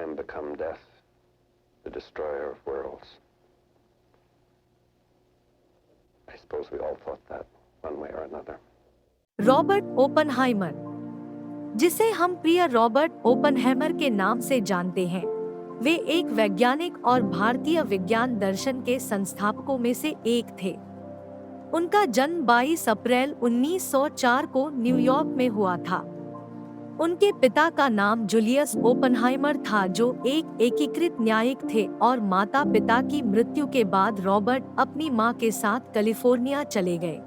am become death, the destroyer of worlds. I suppose we all thought that one way or another. Robert Oppenheimer, जिसे हम प्रिय Robert Oppenheimer के नाम से जानते हैं, वे एक वैज्ञानिक और भारतीय विज्ञान दर्शन के संस्थापकों में से एक थे। उनका जन्म 22 अप्रैल 1904 को न्यूयॉर्क में हुआ था। उनके पिता का नाम जूलियस ओपनहाइमर था, जो एक एकीकृत न्यायिक थे, और माता पिता की मृत्यु के बाद रॉबर्ट अपनी मां के साथ कैलिफोर्निया चले गए।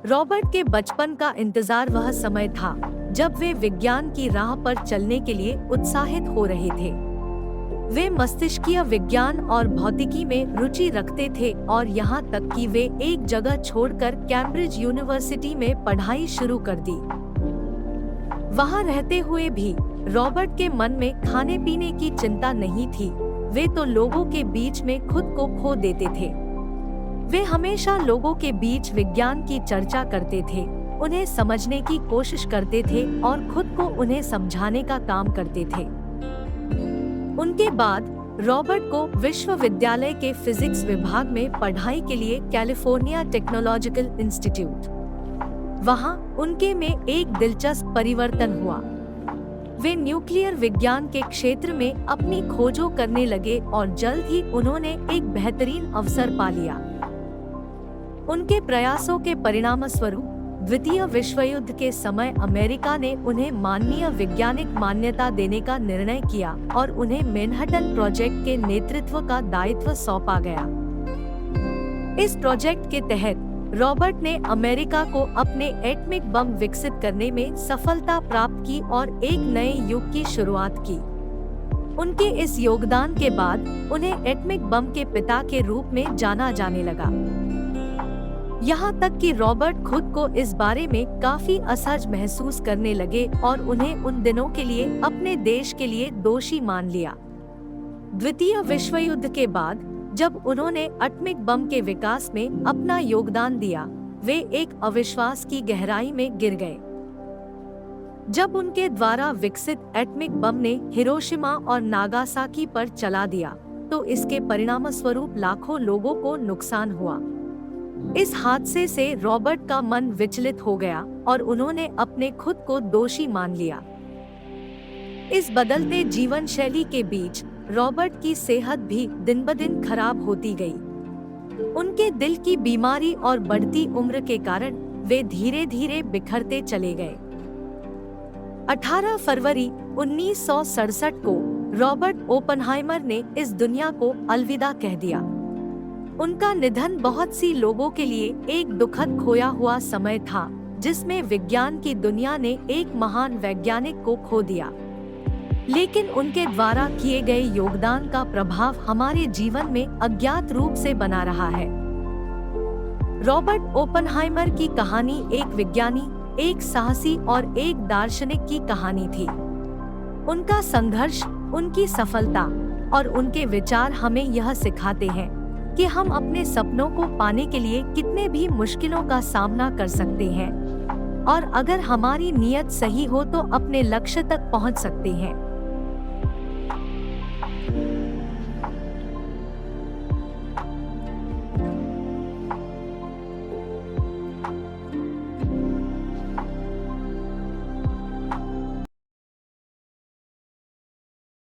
रॉबर्ट के बचपन का इंतजार वह समय था जब वे विज्ञान की राह पर चलने के लिए उत्साहित हो रहे थे। वे मस्तिष्कीय विज्ञान और भौतिकी में रुचि रखते थे और यहाँ तक कि वे एक जगह छोड़कर कैम्ब्रिज यूनिवर्सिटी में पढ़ाई शुरू कर दी। वहाँ रहते हुए भी रॉबर्ट के मन में खाने पीने की चिंता नहीं थी। वे तो लोगों के बीच में खुद को खो देते थे। वे हमेशा लोगों के बीच विज्ञान की चर्चा करते थे, उन्हें समझने की कोशिश करते थे और खुद को उन्हें समझाने का काम करते थे। उनके बाद रॉबर्ट को विश्वविद्यालय के फिजिक्स विभाग में पढ़ाई के लिए कैलिफोर्निया टेक्नोलॉजिकल इंस्टीट्यूट, वहां उनके में एक दिलचस्प परिवर्तन हुआ। वे न्यूक्लियर विज्ञान के क्षेत्र में अपनी खोजों करने लगे और जल्द ही उन्होंने एक बेहतरीन अवसर पा लिया। उनके प्रयासों के परिणामस्वरूप द्वितीय विश्व युद्ध के समय अमेरिका ने उन्हें माननीय वैज्ञानिक मान्यता देने का निर्णय किया और उन्हें मैनहट्टन प्रोजेक्ट के नेतृत्व का दायित्व सौंपा गया। इस प्रोजेक्ट के तहत रॉबर्ट ने अमेरिका को अपने एटमिक बम विकसित करने में सफलता प्राप्त की और एक नए युग की शुरुआत की। उनके इस योगदान के बाद उन्हें एटमिक बम के पिता के रूप में जाना जाने लगा। यहाँ तक कि रॉबर्ट खुद को इस बारे में काफी असहज महसूस करने लगे और उन्हें उन दिनों के लिए अपने देश के लिए दोषी मान लिया। द्वितीय विश्व युद्ध के बाद जब उन्होंने एटमिक बम के विकास में अपना योगदान दिया, वे एक अविश्वास की गहराई में गिर गए। जब उनके द्वारा विकसित एटमिक बम ने हिरोशिमा और नागासाकी पर चला दिया, तो इसके परिणामस्वरूप लाखों लोगों को नुकसान हुआ। इस हादसे से रॉबर्ट का मन विचलित हो गया और उन्होंने अपने खुद को दोषी मान लिया। इस बदलते जीवन शैली के बीच रॉबर्ट की सेहत भी दिन ब दिन खराब होती गई। उनके दिल की बीमारी और बढ़ती उम्र के कारण वे धीरे धीरे बिखरते चले गए। 18 फरवरी 1967 को रॉबर्ट ओपनहाइमर ने इस दुनिया को अलविदा कह दिया। उनका निधन बहुत सी लोगों के लिए एक दुखद खोया हुआ समय था, जिसमें विज्ञान की दुनिया ने एक महान वैज्ञानिक को खो दिया। लेकिन उनके द्वारा किए गए योगदान का प्रभाव हमारे जीवन में अज्ञात रूप से बना रहा है। रॉबर्ट ओपनहाइमर की कहानी एक विज्ञानी, एक साहसी और एक दार्शनिक की कहानी थी। उनका संघर्ष, उनकी सफलता और उनके विचार हमें यह सिखाते हैं कि हम अपने सपनों को पाने के लिए कितने भी मुश्किलों का सामना कर सकते हैं और अगर हमारी नीयत सही हो तो अपने लक्ष्य तक पहुंच सकते हैं।